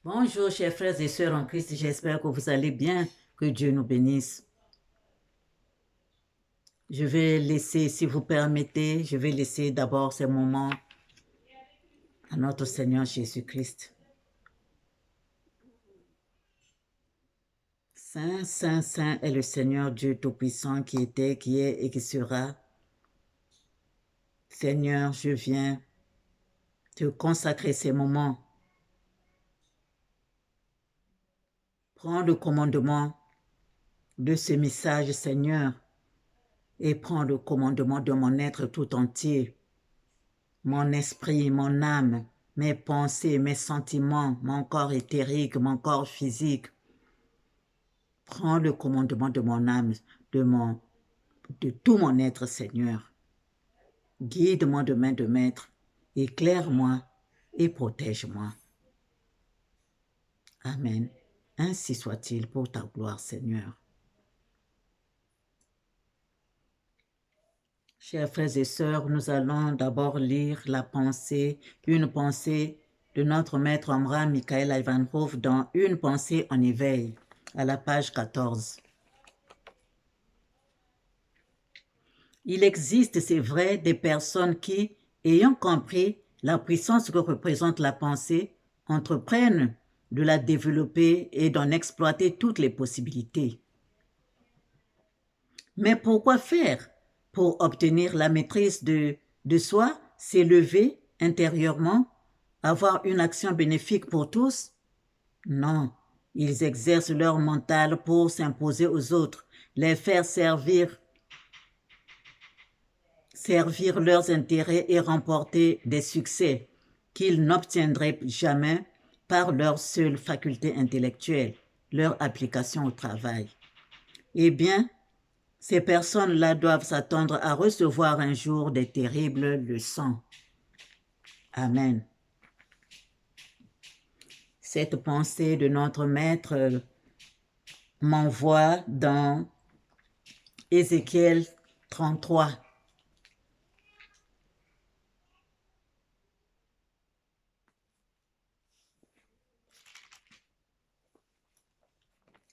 Bonjour, chers frères et sœurs en Christ, j'espère que vous allez bien, que Dieu nous bénisse. Je vais laisser, si vous permettez, je vais laisser d'abord ces moments à notre Seigneur Jésus-Christ. Saint, Saint, Saint est le Seigneur Dieu Tout-Puissant qui était, qui est et qui sera. Seigneur, je viens te consacrer ces moments. Prends le commandement de ce message, Seigneur, et prends le commandement de mon être tout entier. Mon esprit, mon âme, mes pensées, mes sentiments, mon corps éthérique, mon corps physique. Prends le commandement de mon âme, de tout mon être, Seigneur. Guide-moi de main de maître, éclaire-moi et protège-moi. Amen. Ainsi soit-il pour ta gloire, Seigneur. Chers frères et sœurs, nous allons d'abord lire une pensée de notre maître Omraam Michael Ivanhoe dans Une pensée en éveil, à la page 14. Il existe, c'est vrai, des personnes qui, ayant compris la puissance que représente la pensée, entreprennent de la développer et d'en exploiter toutes les possibilités. Mais pourquoi faire? Pour obtenir la maîtrise de soi, s'élever intérieurement, avoir une action bénéfique pour tous? Non, ils exercent leur mental pour s'imposer aux autres, les faire servir leurs intérêts et remporter des succès qu'ils n'obtiendraient jamais par leur seule faculté intellectuelle, leur application au travail. Eh bien, ces personnes-là doivent s'attendre à recevoir un jour des terribles leçons. Amen. Cette pensée de notre Maître m'envoie dans Ézéchiel 33.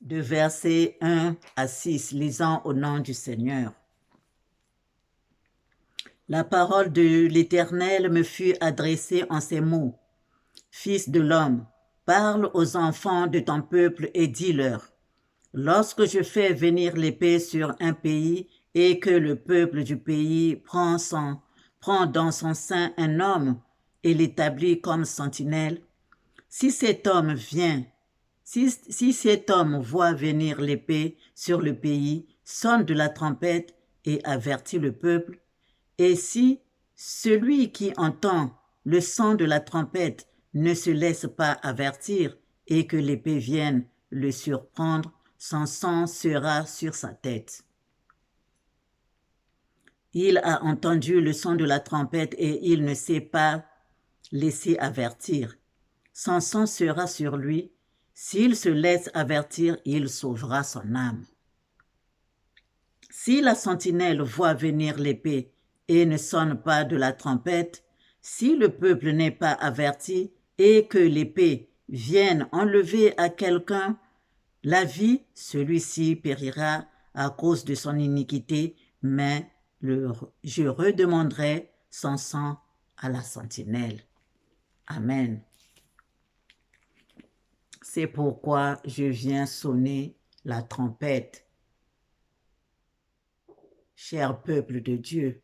De versets 1 à 6, lisant au nom du Seigneur. La parole de l'Éternel me fut adressée en ces mots. Fils de l'homme, parle aux enfants de ton peuple et dis-leur, lorsque je fais venir l'épée sur un pays et que le peuple du pays prend dans son sein un homme et l'établit comme sentinelle, si cet homme voit venir l'épée sur le pays, sonne de la trompette et avertit le peuple, et si celui qui entend le son de la trompette ne se laisse pas avertir et que l'épée vienne le surprendre, son sang sera sur sa tête. Il a entendu le son de la trompette et il ne s'est pas laissé avertir. Son sang sera sur lui. S'il se laisse avertir, il sauvera son âme. Si la sentinelle voit venir l'épée et ne sonne pas de la trompette, si le peuple n'est pas averti et que l'épée vienne enlever à quelqu'un la vie, celui-ci périra à cause de son iniquité, mais je redemanderai son sang à la sentinelle. Amen. C'est pourquoi je viens sonner la trompette. Cher peuple de Dieu,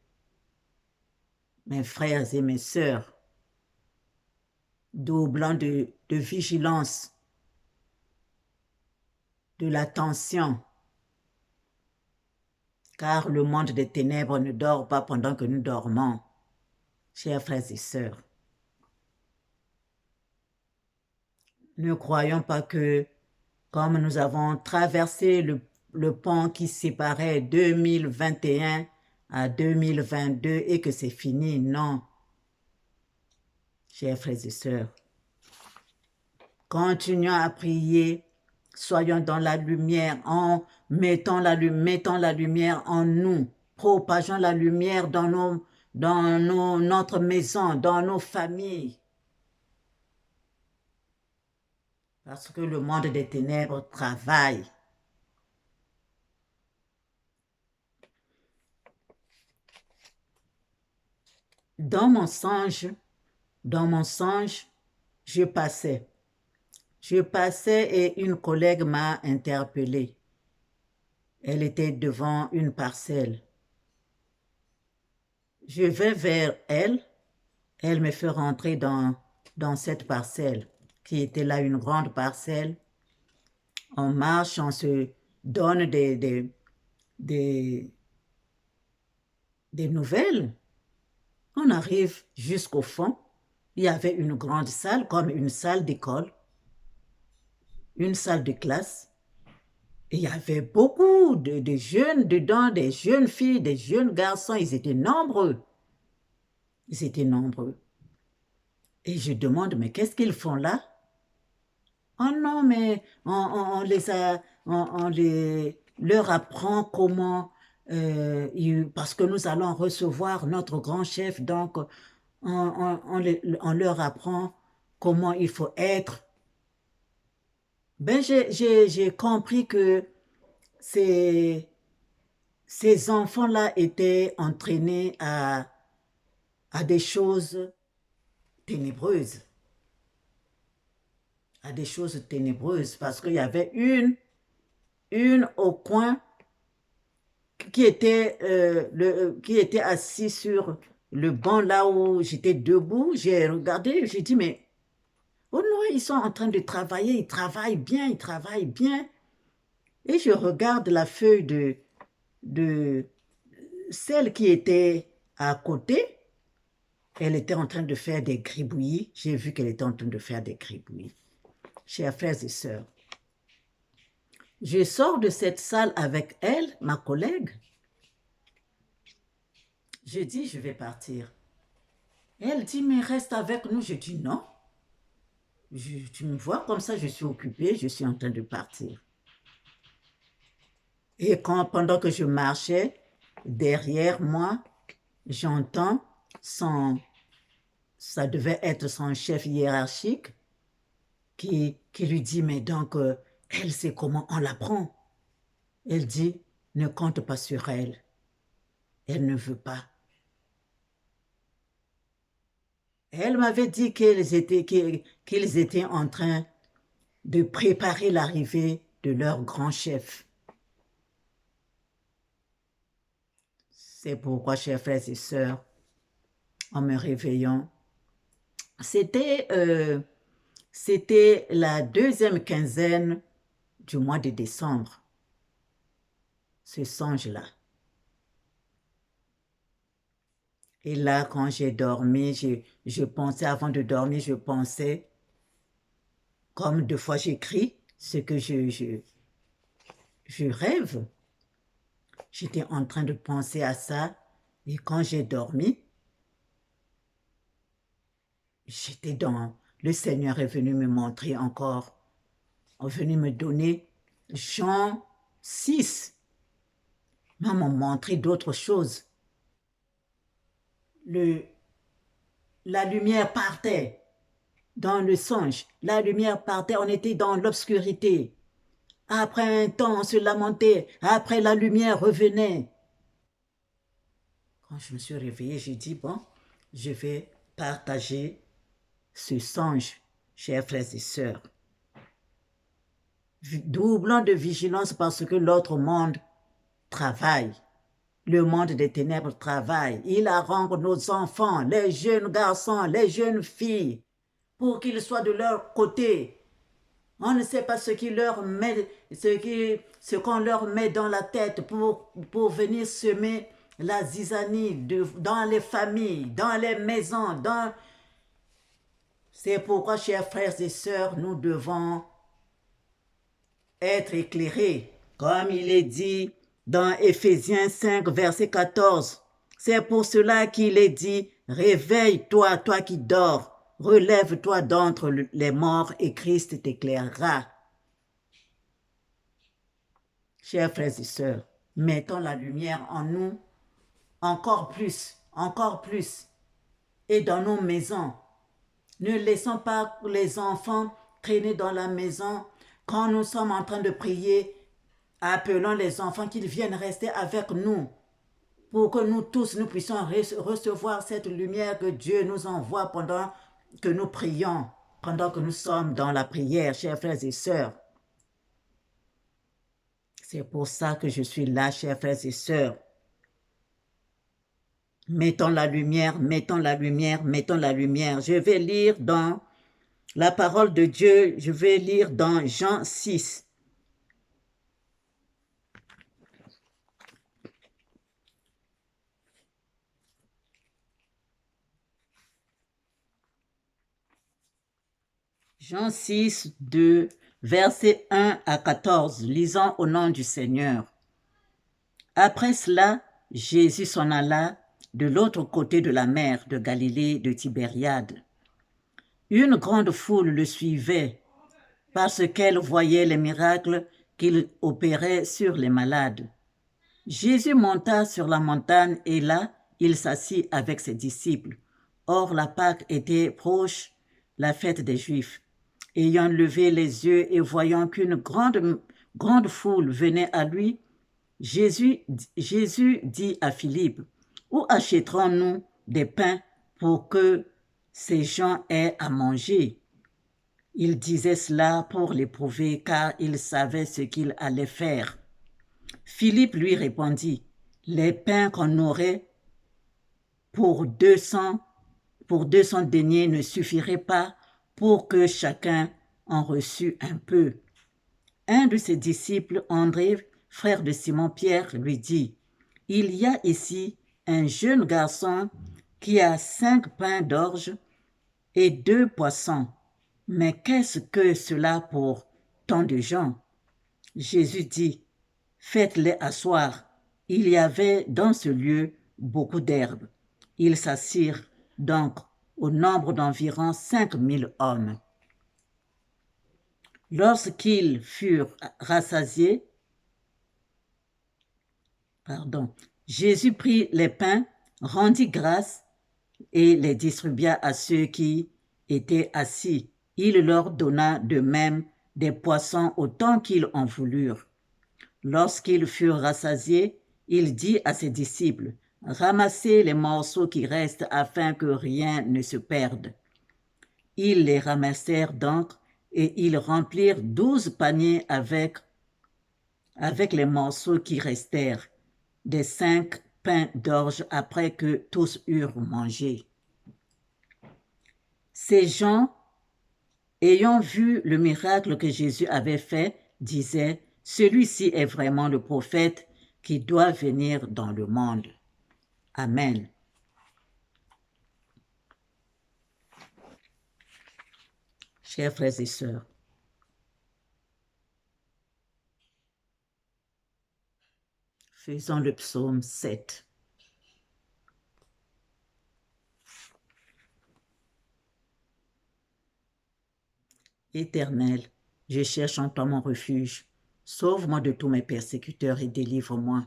mes frères et mes sœurs, doublant de vigilance, de l'attention, car le monde des ténèbres ne dort pas pendant que nous dormons, chers frères et sœurs. Ne croyons pas que, comme nous avons traversé le pont qui séparait 2021 à 2022 et que c'est fini, non. Chers frères et sœurs, continuons à prier, soyons dans la lumière, mettons la lumière en nous, propageons la lumière dans notre maison, dans nos familles. parce que le monde des ténèbres travaille. Dans mon songe, je passais. Et une collègue m'a interpellée. Elle était devant une parcelle. Je vais vers elle. Elle me fait rentrer dans cette parcelle, qui était là une grande parcelle. On marche, on se donne des nouvelles. On arrive jusqu'au fond. Il y avait une grande salle, comme une salle d'école, une salle de classe. Et il y avait beaucoup de jeunes dedans, des jeunes filles, des jeunes garçons. Ils étaient nombreux. Ils étaient nombreux. Et je demande, mais qu'est-ce qu'ils font là? Oh non, mais on leur apprend comment, parce que nous allons recevoir notre grand chef, donc on leur apprend comment il faut être. Ben, j'ai compris que ces enfants-là étaient entraînés à des choses ténébreuses. À des choses ténébreuses, parce qu'il y avait une au coin qui était assis sur le banc là où j'étais debout. J'ai regardé, j'ai dit, mais oh non, ils sont en train de travailler, ils travaillent bien, ils travaillent bien. Et je regarde la feuille de celle qui était à côté. Elle était en train de faire des gribouillis. J'ai vu qu'elle était en train de faire des gribouillis. Chers frères et sœurs, je sors de cette salle avec elle, ma collègue. Je dis, je vais partir. Elle dit, mais reste avec nous. Je dis, non. Tu me vois comme ça, je suis occupée, je suis en train de partir. Et pendant que je marchais, derrière moi, j'entends ça devait être son chef hiérarchique, qui lui dit, mais donc, elle sait comment on la prend. Elle dit, ne compte pas sur elle. Elle ne veut pas. Elle m'avait dit qu'ils étaient en train de préparer l'arrivée de leur grand chef. C'est pourquoi, chers frères et sœurs, en me réveillant, c'était la deuxième quinzaine du mois de décembre, ce songe-là. Et là, quand j'ai dormi, je pensais, avant de dormir, je pensais, comme deux fois j'écris, ce que je rêve. J'étais en train de penser à ça, et quand j'ai dormi, le Seigneur est venu me montrer encore, est venu me donner Jean 6, m'a montré d'autres choses. La lumière partait dans le songe, la lumière partait, on était dans l'obscurité. Après un temps, on se lamentait, après la lumière revenait. Quand je me suis réveillée, j'ai dit, bon, je vais partager ce songe, chers frères et sœurs. Doublons de vigilance parce que l'autre monde travaille. Le monde des ténèbres travaille. Il arrange nos enfants, les jeunes garçons, les jeunes filles, pour qu'ils soient de leur côté. On ne sait pas ce qu'on leur met dans la tête pour venir semer la zizanie dans les familles, dans les maisons. C'est pourquoi, chers frères et sœurs, nous devons être éclairés, comme il est dit dans Éphésiens 5, verset 14. C'est pour cela qu'il est dit, réveille-toi, toi qui dors, relève-toi d'entre les morts et Christ t'éclairera. Chers frères et sœurs, mettons la lumière en nous encore plus, et dans nos maisons. Ne laissons pas les enfants traîner dans la maison, quand nous sommes en train de prier, appelons les enfants qu'ils viennent rester avec nous pour que nous tous, nous puissions recevoir cette lumière que Dieu nous envoie pendant que nous prions, pendant que nous sommes dans la prière, chers frères et sœurs. C'est pour ça que je suis là, chers frères et sœurs. Mettons la lumière, mettons la lumière, mettons la lumière. Je vais lire dans la parole de Dieu, je vais lire dans Jean 6. Jean 6, de versets 1 à 14, lisons au nom du Seigneur. Après cela, Jésus s'en alla de l'autre côté de la mer de Galilée de Tibériade. Une grande foule le suivait parce qu'elle voyait les miracles qu'il opérait sur les malades. Jésus monta sur la montagne et là, il s'assit avec ses disciples. Or, la Pâque était proche, la fête des Juifs. Ayant levé les yeux et voyant qu'une grande foule venait à lui, Jésus dit à Philippe, « Où achèterons-nous des pains pour que ces gens aient à manger ?» Il disait cela pour l'éprouver, car il savait ce qu'il allait faire. Philippe lui répondit, « Les pains qu'on aurait pour 200 deniers ne suffiraient pas pour que chacun en reçût un peu. » Un de ses disciples, André, frère de Simon-Pierre, lui dit, « Il y a ici un jeune garçon qui a 5 pains d'orge et 2 poissons. Mais qu'est-ce que cela pour tant de gens ?» Jésus dit, « Faites-les asseoir. » Il y avait dans ce lieu beaucoup d'herbes. Ils s'assirent donc au nombre d'environ 5000 hommes. Lorsqu'ils furent rassasiés, Jésus prit les pains, rendit grâce et les distribua à ceux qui étaient assis. Il leur donna de même des poissons autant qu'ils en voulurent. Lorsqu'ils furent rassasiés, il dit à ses disciples, « Ramassez les morceaux qui restent afin que rien ne se perde. » Ils les ramassèrent donc et ils remplirent 12 paniers avec les morceaux qui restèrent, des 5 pains d'orge après que tous eurent mangé. Ces gens, ayant vu le miracle que Jésus avait fait, disaient, « Celui-ci est vraiment le prophète qui doit venir dans le monde. » Amen. Chers frères et sœurs, faisons le psaume 7. Éternel, je cherche en toi mon refuge. Sauve-moi de tous mes persécuteurs et délivre-moi.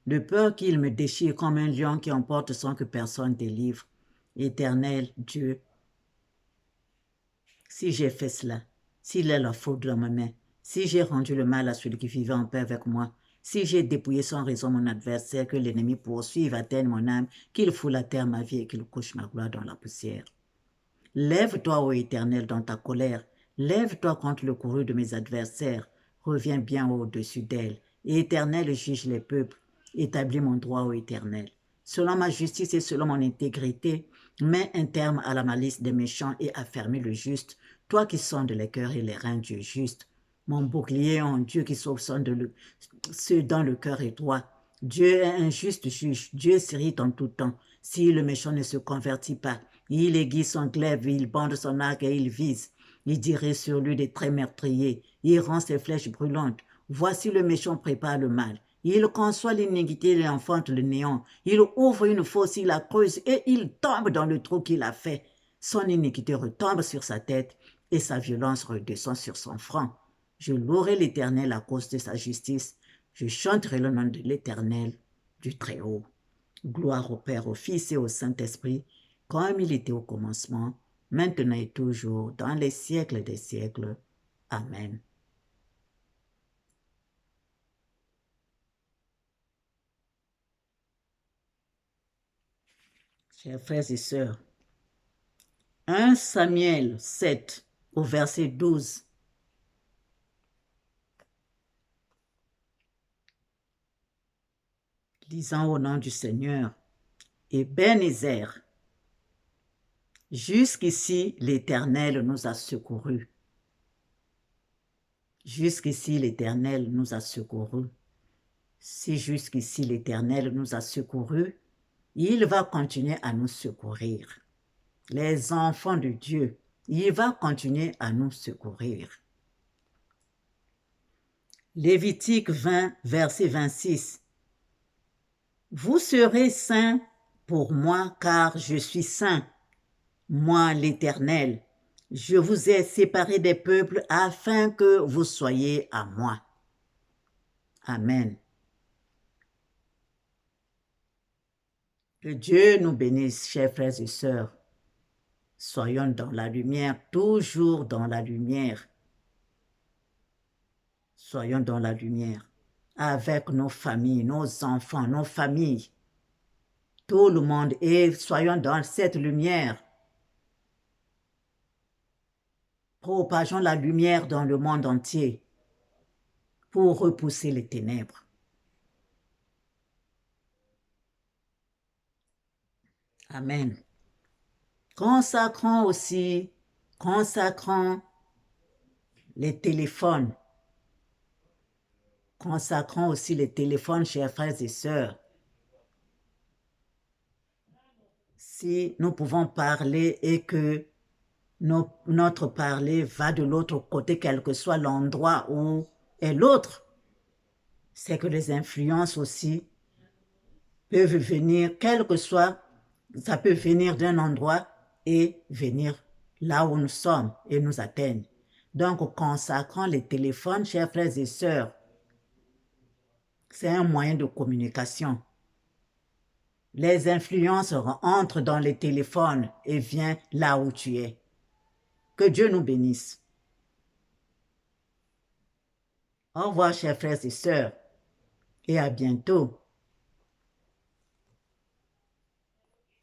De peur qu'ils me déchirent comme un lion qui emporte sans que personne délivre. Éternel Dieu, si j'ai fait cela, s'il est la faute dans ma main, si j'ai rendu le mal à celui qui vivait en paix avec moi, si j'ai dépouillé sans raison mon adversaire, que l'ennemi poursuive, atteigne mon âme, qu'il foule à terre ma vie et qu'il couche ma gloire dans la poussière. Lève-toi, ô Éternel, dans ta colère. Lève-toi contre le courroux de mes adversaires. Reviens bien au-dessus d'elles. Et Éternel, juge les peuples. Établis mon droit, ô Éternel. Selon ma justice et selon mon intégrité, mets un terme à la malice des méchants et affermis le juste. Toi qui sondes les cœurs et les reins, Dieu juste. Mon bouclier, en Dieu qui sauve ceux dont le cœur est droit. Dieu est un juste juge. Dieu s'irrite en tout temps. Si le méchant ne se convertit pas, il aiguise son glaive, il bande son arc et il vise. Il dirait sur lui des traits meurtriers. Il rend ses flèches brûlantes. Voici le méchant prépare le mal. Il conçoit l'iniquité et enfante le néant. Il ouvre une fosse, il la creuse et il tombe dans le trou qu'il a fait. Son iniquité retombe sur sa tête et sa violence redescend sur son front. Je louerai l'Éternel à cause de sa justice. Je chanterai le nom de l'Éternel, du Très-Haut. Gloire au Père, au Fils et au Saint-Esprit, comme il était au commencement, maintenant et toujours, dans les siècles des siècles. Amen. Chers frères et sœurs, 1 Samuel 7 au verset 12. Lisons au nom du Seigneur. Ebenezer, jusqu'ici l'Éternel nous a secourus. Jusqu'ici l'Éternel nous a secourus. Si jusqu'ici l'Éternel nous a secourus, il va continuer à nous secourir. Les enfants de Dieu, il va continuer à nous secourir. Lévitique 20, verset 26. Vous serez saints pour moi, car je suis saint. Moi, l'Éternel, je vous ai séparés des peuples afin que vous soyez à moi. Amen. Que Dieu nous bénisse, chers frères et sœurs. Soyons dans la lumière, toujours dans la lumière. Soyons dans la lumière, avec nos familles, nos enfants, nos familles, tout le monde, et soyons dans cette lumière. Propageons la lumière dans le monde entier pour repousser les ténèbres. Amen. Consacrons les téléphones. Consacrons aussi les téléphones, chers frères et sœurs. Si nous pouvons parler et que notre parler va de l'autre côté, quel que soit l'endroit où est l'autre, c'est que les influences aussi peuvent venir, quel que soit, ça peut venir d'un endroit et venir là où nous sommes et nous atteindre. Donc, consacrons les téléphones, chers frères et sœurs. C'est un moyen de communication. Les influences entrent dans les téléphones et viennent là où tu es. Que Dieu nous bénisse. Au revoir, chers frères et sœurs, et à bientôt.